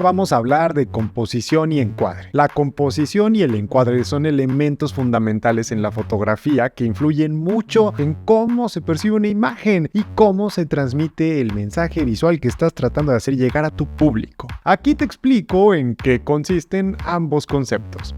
vamos a hablar de composición y encuadre. La composición y el encuadre son elementos fundamentales en la fotografía que influyen mucho en cómo se percibe una imagen y cómo se transmite el mensaje visual que estás tratando de hacer llegar a tu público. Aquí te explico en qué consisten ambos conceptos.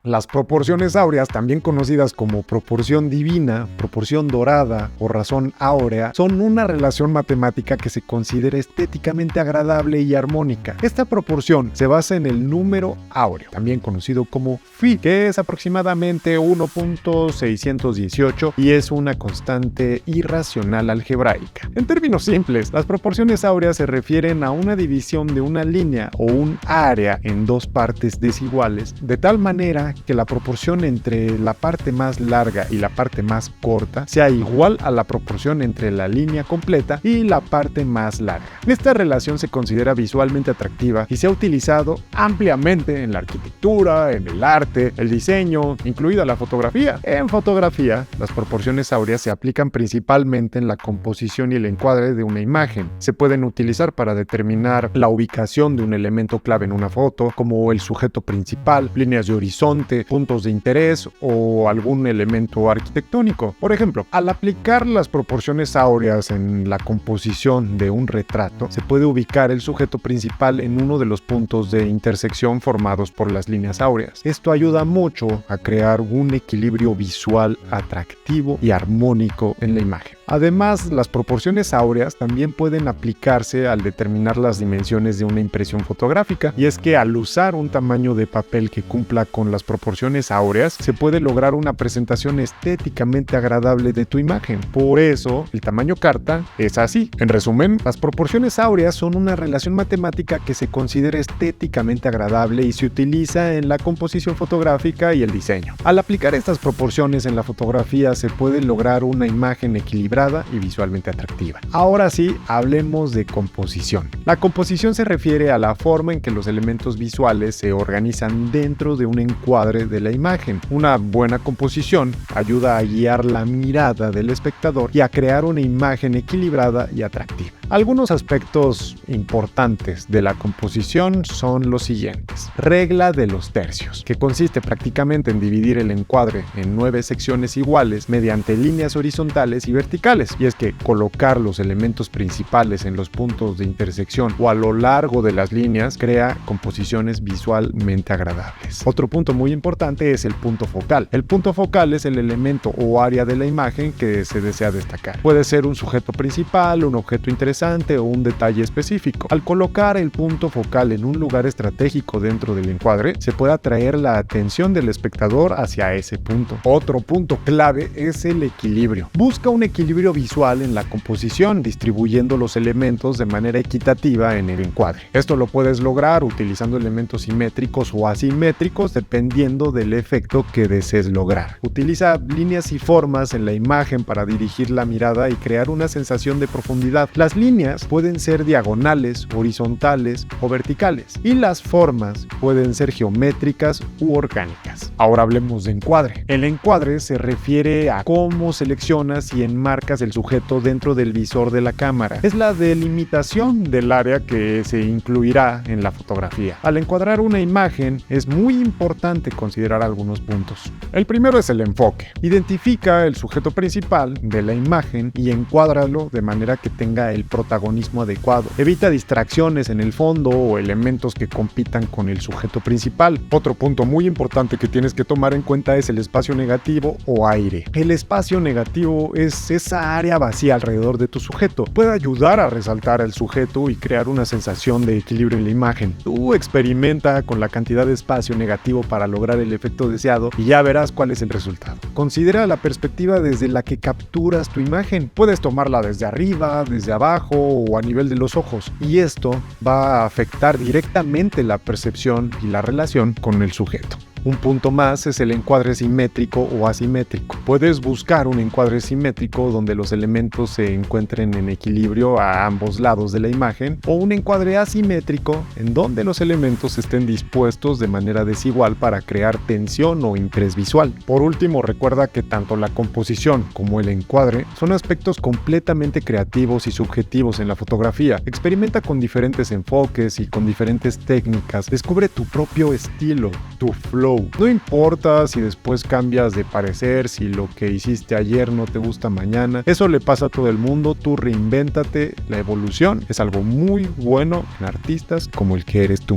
Las proporciones áureas, también conocidas como proporción divina, proporción dorada o razón áurea, son una relación matemática que se considera estéticamente agradable y armónica. Esta proporción se basa en el número áureo, también conocido como phi, que es aproximadamente 1.618 y es una constante irracional algebraica. En términos simples, las proporciones áureas se refieren a una división de una línea o un área en dos partes desiguales, de tal manera que la proporción entre la parte más larga y la parte más corta sea igual a la proporción entre la línea completa y la parte más larga. Esta relación se considera visualmente atractiva y se ha utilizado ampliamente en la arquitectura, en el arte, el diseño, incluida la fotografía. En fotografía, las proporciones áureas se aplican principalmente en la composición y el encuadre de una imagen. Se pueden utilizar para determinar la ubicación de un elemento clave en una foto, como el sujeto principal, líneas de horizonte, puntos de interés o algún elemento arquitectónico. Por ejemplo, al aplicar las proporciones áureas en la composición de un retrato, se puede ubicar el sujeto principal en uno de los puntos de intersección formados por las líneas áureas. Esto ayuda mucho a crear un equilibrio visual atractivo y armónico en la imagen. Además, las proporciones áureas también pueden aplicarse al determinar las dimensiones de una impresión fotográfica, y es que al usar un tamaño de papel que cumpla con las proporciones áureas, se puede lograr una presentación estéticamente agradable de tu imagen. Por eso, el tamaño carta es así. En resumen, las proporciones áureas son una relación matemática que se considera estéticamente agradable y se utiliza en la composición fotográfica y el diseño. Al aplicar estas proporciones en la fotografía, se puede lograr una imagen equilibrada y visualmente atractiva. Ahora sí, hablemos de composición. La composición se refiere a la forma en que los elementos visuales se organizan dentro de un encuadre de la imagen. Una buena composición ayuda a guiar la mirada del espectador y a crear una imagen equilibrada y atractiva. Algunos aspectos importantes de la composición son los siguientes. Regla de los tercios, que consiste prácticamente en dividir el encuadre en 9 secciones iguales mediante líneas horizontales y verticales. Y es que colocar los elementos principales en los puntos de intersección o a lo largo de las líneas crea composiciones visualmente agradables. Otro punto muy importante es el punto focal. El punto focal es el elemento o área de la imagen que se desea destacar. Puede ser un sujeto principal, un objeto interesante o un detalle específico. Al colocar el punto focal en un lugar estratégico dentro del encuadre, se puede atraer la atención del espectador hacia ese punto. Otro punto clave es el equilibrio. Busca un equilibrio visual en la composición, distribuyendo los elementos de manera equitativa en el encuadre. Esto lo puedes lograr utilizando elementos simétricos o asimétricos dependiendo del efecto que desees lograr. Utiliza líneas y formas en la imagen para dirigir la mirada y crear una sensación de profundidad. Las líneas pueden ser diagonales, horizontales o verticales, y las formas pueden ser geométricas u orgánicas. Ahora hablemos de encuadre. El encuadre se refiere a cómo seleccionas y enmarcas el sujeto dentro del visor de la cámara. Es la delimitación del área que se incluirá en la fotografía. Al encuadrar una imagen, es muy importante considerar algunos puntos. El primero es el enfoque. Identifica el sujeto principal de la imagen y encuádralo de manera que tenga el protagonismo adecuado. Evita distracciones en el fondo o elementos que compitan con el sujeto principal. Otro punto muy importante que tienes que tomar en cuenta es el espacio negativo o aire. El espacio negativo es esa área vacía alrededor de tu sujeto. Puede ayudar a resaltar al sujeto y crear una sensación de equilibrio en la imagen. Tú experimenta con la cantidad de espacio negativo para lograr el efecto deseado y ya verás cuál es el resultado. Considera la perspectiva desde la que capturas tu imagen. Puedes tomarla desde arriba, desde abajo o a nivel de los ojos, y esto va a afectar directamente la percepción y la relación con el sujeto. Un punto más es el encuadre simétrico o asimétrico. Puedes buscar un encuadre simétrico donde los elementos se encuentren en equilibrio a ambos lados de la imagen, o un encuadre asimétrico en donde los elementos estén dispuestos de manera desigual para crear tensión o interés visual. Por último, recuerda que tanto la composición como el encuadre son aspectos completamente creativos y subjetivos en la fotografía. Experimenta con diferentes enfoques y con diferentes técnicas. Descubre tu propio estilo, tu flow. No importa si después cambias de parecer, si lo que hiciste ayer no te gusta mañana. Eso le pasa a todo el mundo. Tú reinvéntate. La evolución es algo muy bueno en artistas como el que eres tú.